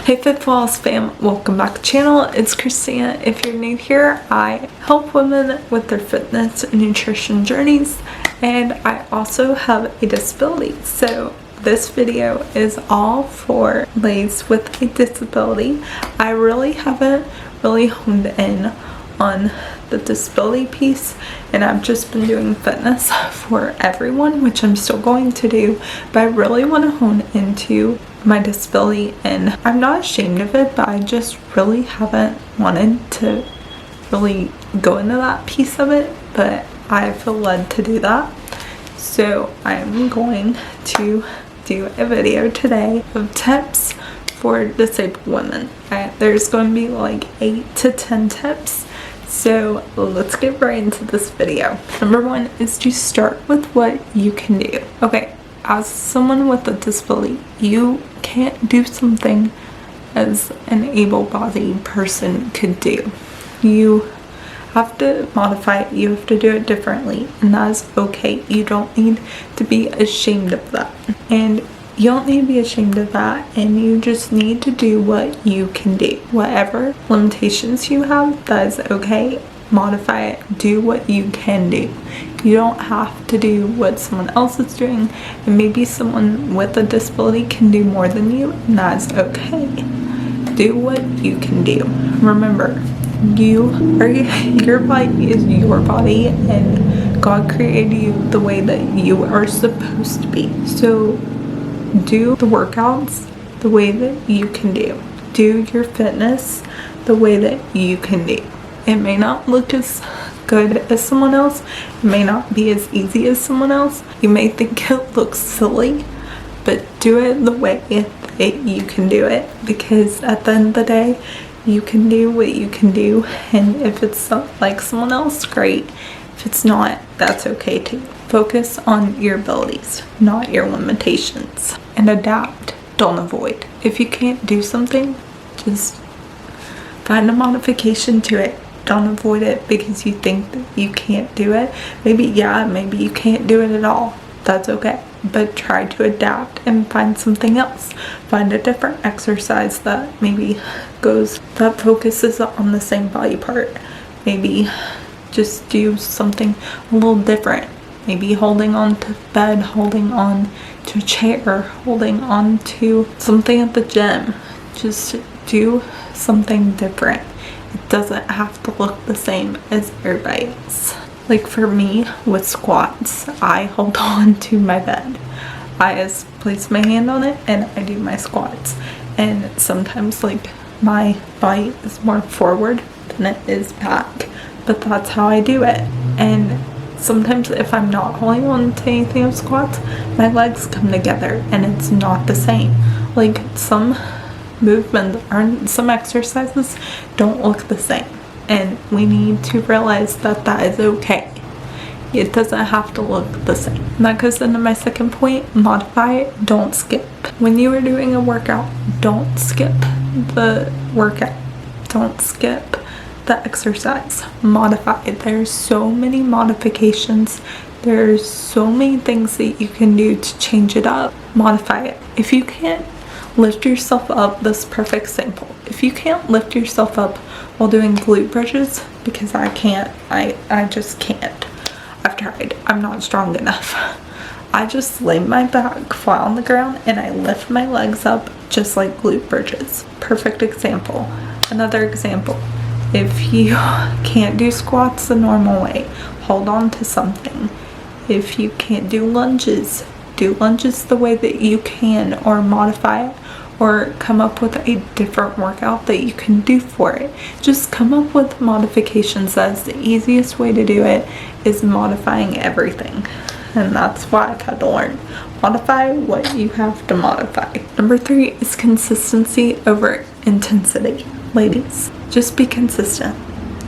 Hey Fitfalls fam, welcome back to the channel. It's Christina. If you're new here, I help women with their fitness and nutrition journeys, and I also have a disability. So this video is all for ladies with a disability. I really haven't honed in on the disability piece, and I've just been doing fitness for everyone, which I'm still going to do, but I really want to hone into my disability, and I'm not ashamed of it, but I just really haven't wanted to really go into that piece of it, but I feel led to do that. So I'm going to do a video today of tips for disabled women. There's going to be like 8 to 10 tips. So let's get right into this video. Number 1 is to start with what you can do. Okay, as someone with a disability, you can't do something as an able-bodied person could do. You have to modify it, you have to do it differently, and that is okay. You don't need to be ashamed of that. And you don't need to be ashamed of that, and you just need to do what you can do. Whatever limitations you have, that is okay. Modify it, do what you can do. You don't have to do what someone else is doing, and maybe someone with a disability can do more than you, and that's okay. Do what you can do. Remember, your body is your body, and God created you the way that you are supposed to be. So do the workouts the way that you can do. Do your fitness the way that you can do. It may not look as good as someone else. It may not be as easy as someone else. You may think it looks silly, but do it the way that you can do it, because at the end of the day, you can do what you can do, and if it's like someone else, great. If it's not, that's okay too. Focus on your abilities, not your limitations, and adapt, don't avoid. If you can't do something, just find a modification to it. Don't avoid it because you think that you can't do it. Maybe you can't do it at all. That's okay. But try to adapt and find something else. Find a different exercise that maybe focuses on the same body part. Maybe just do something a little different. Maybe holding on to bed, holding on to a chair, holding on to something at the gym. Just do something different. It doesn't have to look the same as everybody else. Like for me with squats, I hold on to my bed. I just place my hand on it and I do my squats. And sometimes like my body is more forward than it is back, but that's how I do it. And sometimes if I'm not holding on to anything of squats, my legs come together and it's not the same. Like some movements or some exercises don't look the same, and we need to realize that that is okay. It doesn't have to look the same. And that goes into my second point: modify it, don't skip. When you are doing a workout, don't skip the workout, don't skip the exercise. Modify it. There's so many modifications, there's so many things that you can do to change it up. Modify it. If you can't lift yourself up, this perfect example, if you can't lift yourself up while doing glute bridges, because I can't, I just can't. I've tried, I'm not strong enough. I just lay my back flat on the ground and I lift my legs up just like glute bridges. Perfect example. Another example, if you can't do squats the normal way, hold on to something. If you can't do lunges, do lunges the way that you can, or modify it, or come up with a different workout that you can do for it. Just come up with modifications. That's the easiest way to do it, is modifying everything. And that's why I've had to learn. Modify what you have to modify. Number 3 is consistency over intensity. Ladies, just be consistent.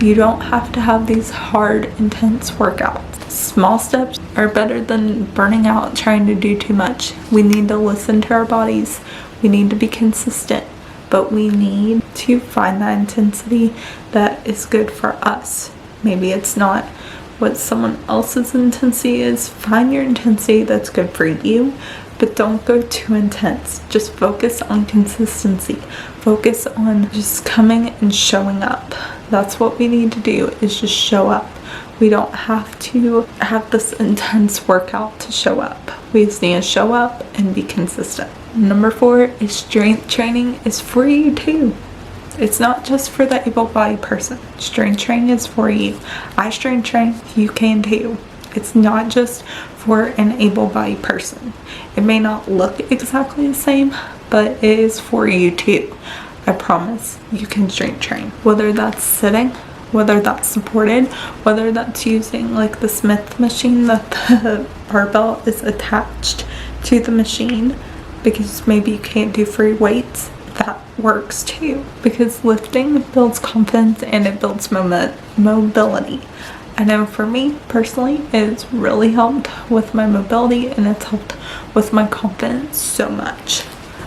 You don't have to have these hard, intense workouts. Small steps are better than burning out trying to do too much. We need to listen to our bodies. We need to be consistent, but we need to find that intensity that is good for us. Maybe it's not what someone else's intensity is. Find your intensity that's good for you, but don't go too intense. Just focus on consistency. Focus on just coming and showing up. That's what we need to do, is just show up. We don't have to have this intense workout to show up. We just need to show up and be consistent. Number 4 is strength training is for you too. It's not just for the able-bodied person. Strength training is for you. I strength train, you can too. It's not just for an able-bodied person. It may not look exactly the same, but it is for you too. I promise you can strength train. Whether that's sitting, whether that's supported, whether that's using like the Smith machine that the barbell is attached to the machine, because maybe you can't do free weights, that works too. Because lifting builds confidence and it builds mobility. I know for me personally, it's really helped with my mobility and it's helped with my confidence so much.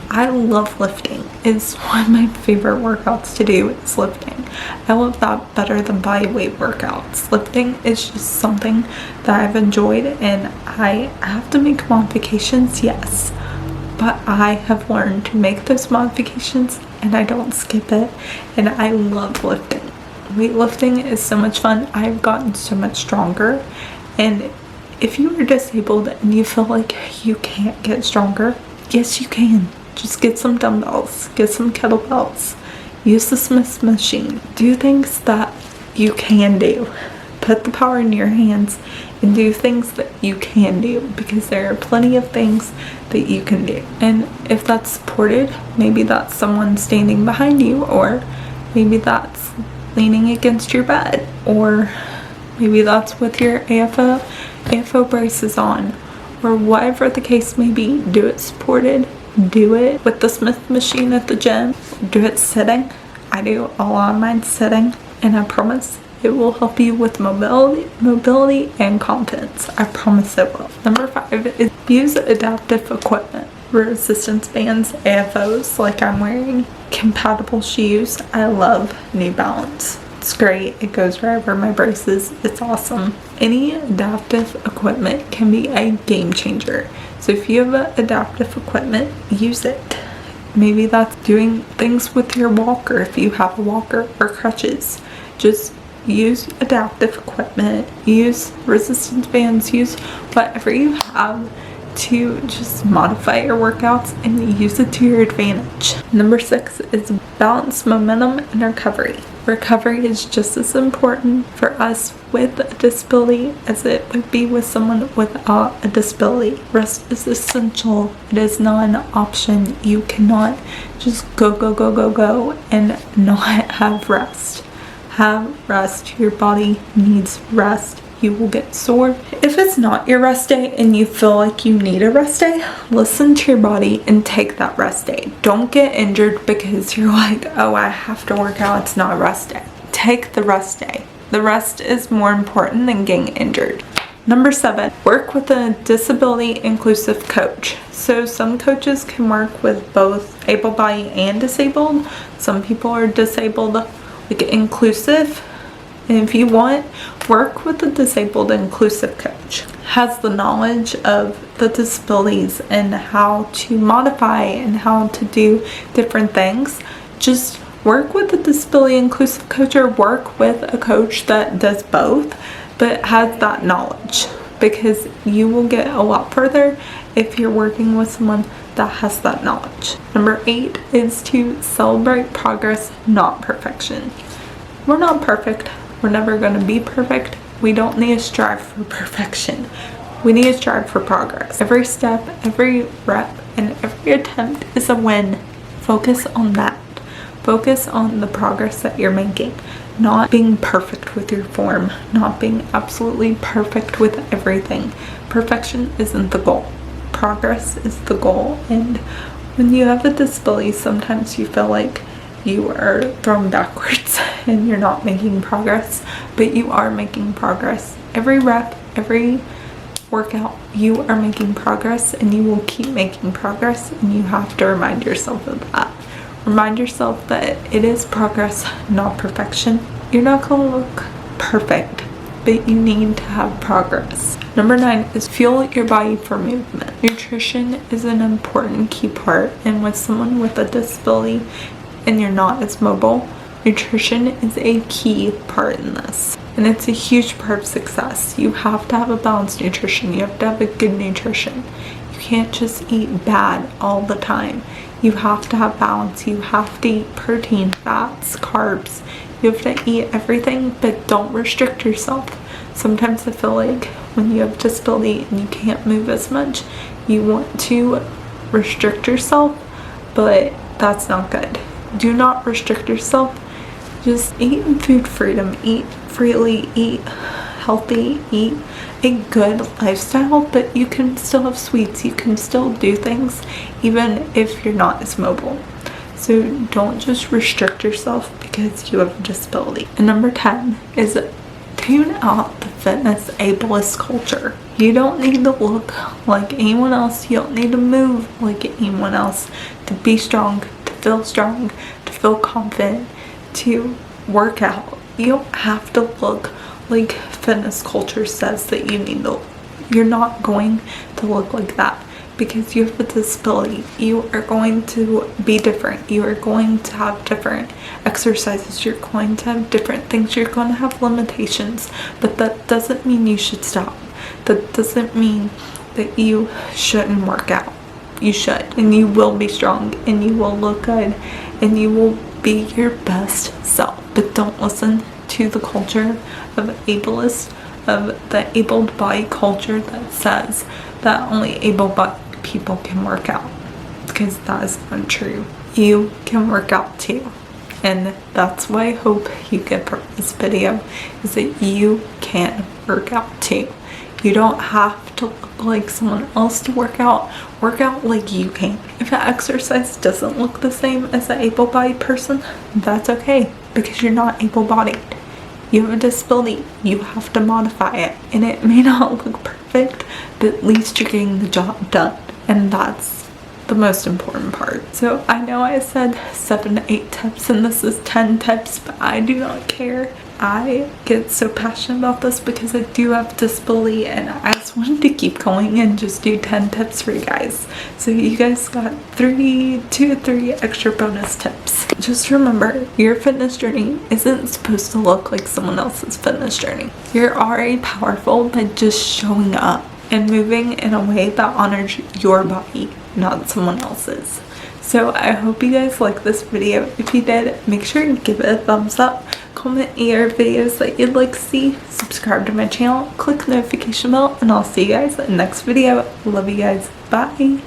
I love lifting. It's one of my favorite workouts to do is lifting. I love that better than body weight workouts. Lifting is just something that I've enjoyed, and I have to make modifications, yes. But I have learned to make those modifications and I don't skip it, and I love lifting. Weightlifting is so much fun. I've gotten so much stronger, and if you are disabled and you feel like you can't get stronger, yes you can. Just get some dumbbells, get some kettlebells, use the Smith machine. Do things that you can do. Put the power in your hands and do things that you can do, because there are plenty of things that you can do. And if that's supported, maybe that's someone standing behind you, or maybe that's leaning against your bed, or maybe that's with your AFO braces on, or whatever the case may be. Do it supported. Do it with the Smith machine at the gym. Do it sitting. I do a lot of mine sitting, and I promise it will help you with mobility and confidence. I promise it will. Number 5 is use adaptive equipment. Resistance bands, AFOs like I'm wearing, compatible shoes. I love New Balance. It's great. It goes right over my braces. It's awesome. Any adaptive equipment can be a game changer. So if you have adaptive equipment, use it. Maybe that's doing things with your walker if you have a walker, or crutches. Just use adaptive equipment, use resistance bands, use whatever you have to just modify your workouts and use it to your advantage. Number 6 is balance, momentum, and recovery. Recovery is just as important for us with a disability as it would be with someone without a disability. Rest is essential. It is not an option. You cannot just go and not have rest. Have rest. Your body needs rest. You will get sore. If it's not your rest day and you feel like you need a rest day, listen to your body and take that rest day. Don't get injured because you're like, oh, I have to work out. It's not a rest day. Take the rest day. The rest is more important than getting injured. Number 7, work with a disability inclusive coach. So some coaches can work with both able-bodied and disabled. Some people are disabled, like inclusive. And if you want, work with a disabled inclusive coach. Has the knowledge of the disabilities and how to modify and how to do different things. Just work with a disability inclusive coach, or work with a coach that does both but has that knowledge, because you will get a lot further if you're working with someone that has that knowledge. Number 8 is to celebrate progress, not perfection. We're not perfect. We're never going to be perfect. We don't need to strive for perfection. We need to strive for progress. Every step, every rep, and every attempt is a win. Focus on that. Focus on the progress that you're making. Not being perfect with your form. Not being absolutely perfect with everything. Perfection isn't the goal. Progress is the goal. And when you have a disability, sometimes you feel like you are thrown backwards and you're not making progress, but you are making progress. Every rep, every workout, you are making progress, and you will keep making progress, and you have to remind yourself of that. Remind yourself that it is progress, not perfection. You're not going to look perfect but you need to have progress. Number 9 is fuel your body for movement. Nutrition is an important key part, and with someone with a disability and you're not as mobile, nutrition is a key part in this. And it's a huge part of success. You have to have a balanced nutrition. You have to have a good nutrition. You can't just eat bad all the time. You have to have balance. You have to eat protein, fats, carbs. You have to eat everything, but don't restrict yourself. Sometimes I feel like when you have disability and you can't move as much, you want to restrict yourself, but that's not good. Do not restrict yourself. Just eat in food freedom. Eat freely. Eat healthy. Eat a good lifestyle, but you can still have sweets. You can still do things even if you're not as mobile. So don't just restrict yourself because you have a disability. And number 10 is tune out the fitness ableist culture. You don't need to look like anyone else. You don't need to move like anyone else to be strong, to feel confident, to work out. You don't have to look like fitness culture says that you need to. You're not going to look like that because you have a disability. You are going to be different. You are going to have different exercises. You're going to have different things. You're going to have limitations, but that doesn't mean you should stop. That doesn't mean that you shouldn't work out. You should, and you will be strong, and you will look good, and you will be your best self. But don't listen to the culture of ableist, of the abled body culture that says that only able-bodied people can work out, because that is untrue. You can work out too, and that's what I hope you get from this video, is that you can work out too. You don't have to look like someone else to work out like you can. If an exercise doesn't look the same as an able-bodied person, that's okay, because you're not able-bodied. You have a disability. You have to modify it, and it may not look perfect, but at least you're getting the job done, and that's the most important part. So I know I said 7 to 8 tips, and this is 10 tips, but I do not care. I get so passionate about this because I do have disability, and I just wanted to keep going and just do 10 tips for you guys. So you guys got 2 to 3 extra bonus tips. Just remember, your fitness journey isn't supposed to look like someone else's fitness journey. You're already powerful by just showing up and moving in a way that honors your body, not someone else's. So I hope you guys like this video. If you did, make sure to give it a thumbs up. Comment any other videos that you'd like to see. Subscribe to my channel. Click the notification bell. And I'll see you guys in the next video. Love you guys. Bye.